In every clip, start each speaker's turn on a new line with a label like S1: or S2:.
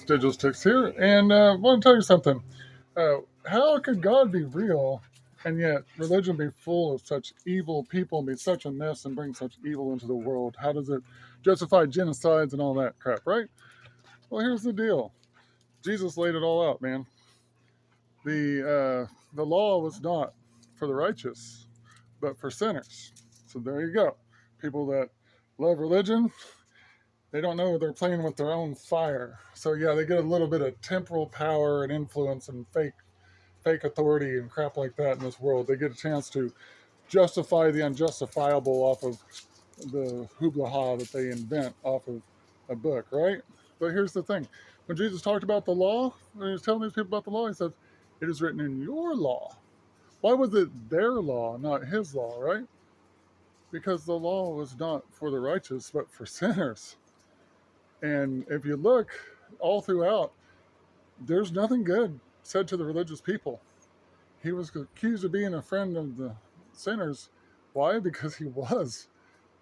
S1: Digital Sticks here, and I want to tell you something. How could God be real and yet religion be full of such evil people and be such a mess and bring such evil into the world? How does it justify genocides and all that crap, right? Well, here's the deal. Jesus laid it all out, man. The law was not for the righteous, but for sinners. So there you go. People that love religion, they don't know they're playing with their own fire. So yeah, they get a little bit of temporal power and influence and fake authority and crap like that in this world. They get a chance to justify the unjustifiable off of the hoopla ha that they invent off of a book, right? But here's the thing. When Jesus talked about the law, when he was telling these people about the law, he says, it is written in your law. Why was it their law, not his law, right? Because the law was not for the righteous, but for sinners. And if you look all throughout, there's nothing good said to the religious people. He was accused of being a friend of the sinners. Why? Because he was.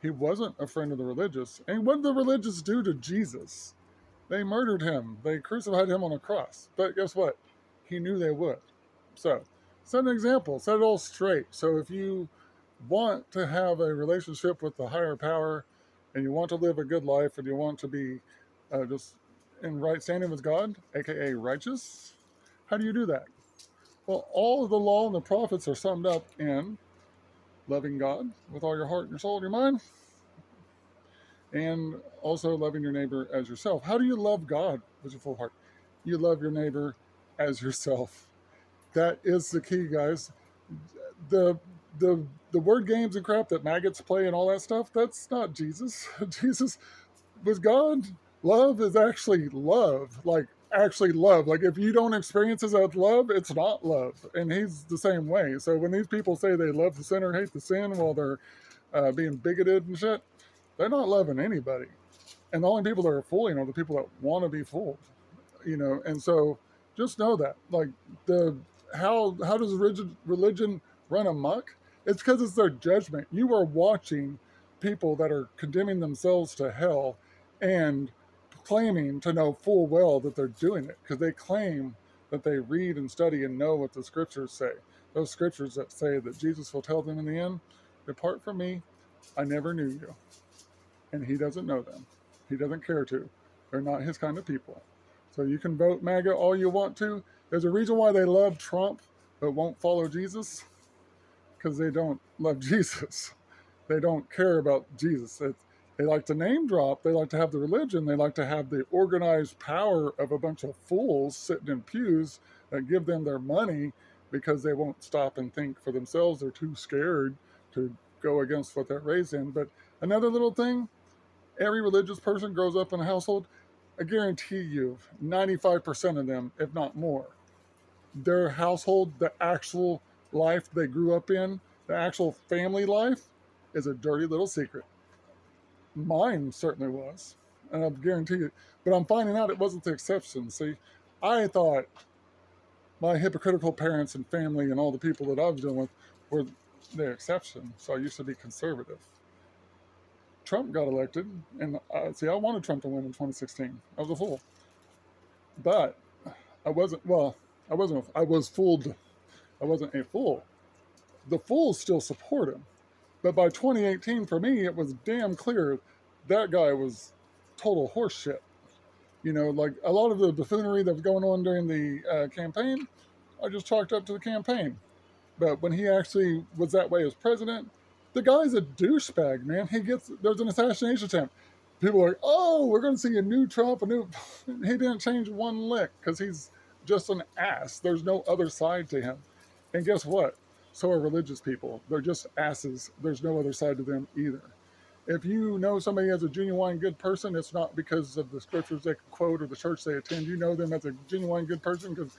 S1: He wasn't a friend of the religious. And what did the religious do to Jesus? They murdered him. They crucified him on a cross. But guess what? He knew they would. So, set an example. Set it all straight. So if you want to have a relationship with the higher power and you want to live a good life and you want to be just in right standing with God, aka righteous, how do you do that? Well, all of the law and the prophets are summed up in loving God with all your heart and your soul and your mind, and also loving your neighbor as yourself. How do you love God with your full heart? You love your neighbor as yourself. That is the key, guys. The the word games and crap that maggots play and all that stuff, that's not Jesus. Jesus with God, love is actually love. Like actually love. Like if you don't experience it as love, it's not love. And he's the same way. So when these people say they love the sinner, hate the sin while they're being bigoted and shit, they're not loving anybody. And the only people that are fooling are the people that want to be fooled. And so just know that. Like the how does religion run amok? It's because it's their judgment. You are watching people that are condemning themselves to hell and claiming to know full well that they're doing it because they claim that they read and study and know what the scriptures say. Those scriptures that say that Jesus will tell them in the end, depart from me, I never knew you. And he doesn't know them. He doesn't care to. They're not his kind of people. So you can vote MAGA all you want to. There's a reason why they love Trump but won't follow Jesus, because they don't love Jesus. They don't care about Jesus. They like to name drop. They like to have the religion. They like to have the organized power of a bunch of fools sitting in pews that give them their money because they won't stop and think for themselves. They're too scared to go against what they're raised in. But another little thing, every religious person grows up in a household. I guarantee you, 95% of them, if not more, their household, the actual life they grew up in, the actual family life, is a dirty little secret. Mine certainly was, and I guarantee you. But I'm finding out it wasn't the exception. See, I thought my hypocritical parents and family and all the people that I was dealing with were the exception. So I used to be conservative. Trump got elected, and see, I wanted Trump to win in 2016. I was a fool, but I wasn't. Well, I wasn't. I was fooled. I wasn't a fool. The fools still support him, but by 2018, for me, it was damn clear that guy was total horseshit. Like a lot of the buffoonery that was going on during the campaign, I just chalked up to the campaign. But when he actually was that way as president, the guy's a douchebag, man. There's an assassination attempt. People are like, oh, we're going to see a new Trump, he didn't change one lick because he's just an ass. There's no other side to him. And guess what? So are religious people. They're just asses. There's no other side to them either. If you know somebody as a genuine good person, it's not because of the scriptures they quote or the church they attend. You know them as a genuine good person because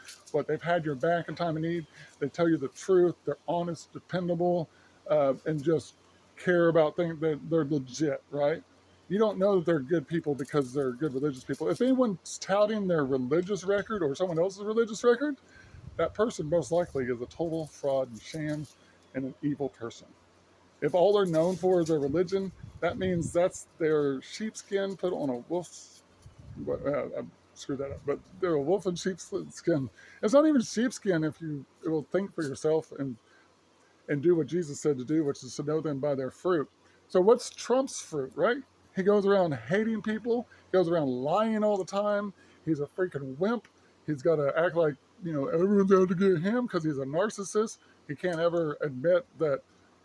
S1: they've had your back in time of need. They tell you the truth. They're honest, dependable, and just care about things. They're legit, right? You don't know that they're good people because they're good religious people. If anyone's touting their religious record or someone else's religious record, that person most likely is a total fraud and sham and an evil person. If all they're known for is their religion, that means that's their sheepskin put on a wolf's screwed that up. But they're a wolf in sheep's skin. It's not even sheepskin if you will think for yourself and do what Jesus said to do, which is to know them by their fruit. So what's Trump's fruit, right? He goes around hating people, goes around lying all the time. He's a freaking wimp. He's got to act like, everyone's out to get him because he's a narcissist. He can't ever admit that,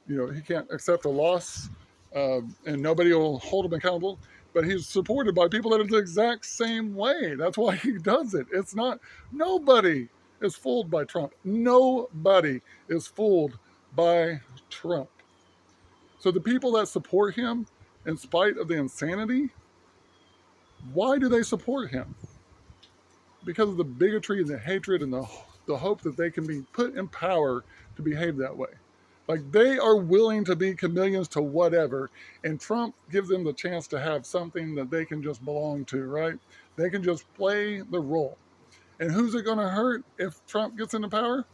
S1: he can't accept a loss, and nobody will hold him accountable. But he's supported by people that are the exact same way. That's why he does it. It's not, nobody is fooled by Trump. Nobody is fooled by Trump. So the people that support him, in spite of the insanity, why do they support him? Because of the bigotry and the hatred and the hope that they can be put in power to behave that way. Like, they are willing to be chameleons to whatever, and Trump gives them the chance to have something that they can just belong to, right? They can just play the role. And who's it going to hurt if Trump gets into power?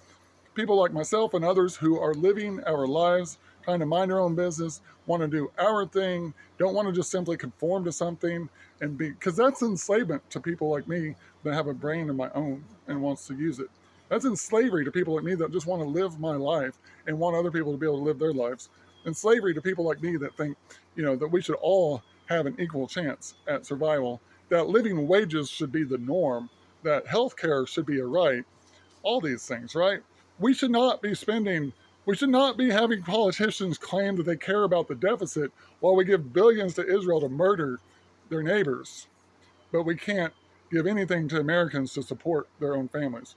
S1: People like myself and others who are living our lives, trying to mind our own business, want to do our thing, don't want to just simply conform to something and be, because that's enslavement to people like me that have a brain of my own and wants to use it. That's in slavery to people like me that just want to live my life and want other people to be able to live their lives. And slavery to people like me that think, that we should all have an equal chance at survival, that living wages should be the norm, that healthcare should be a right, all these things, right? We should not be we should not be having politicians claim that they care about the deficit while we give billions to Israel to murder their neighbors. But we can't give anything to Americans to support their own families.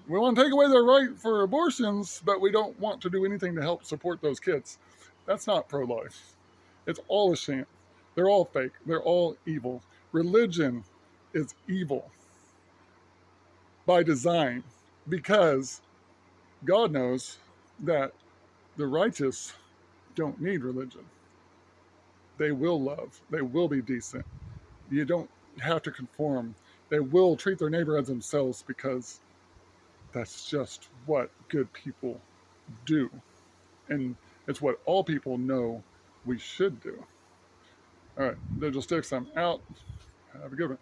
S1: We want to take away their right for abortions, but we don't want to do anything to help support those kids. That's not pro-life. It's all a sham. They're all fake. They're all evil. Religion is evil by design, because God knows that the righteous don't need religion. They will love. They will be decent. You don't have to conform. They will treat their neighbor as themselves, because that's just what good people do. And it's what all people know we should do. All right, Digital Sticks, I'm out. Have a good one.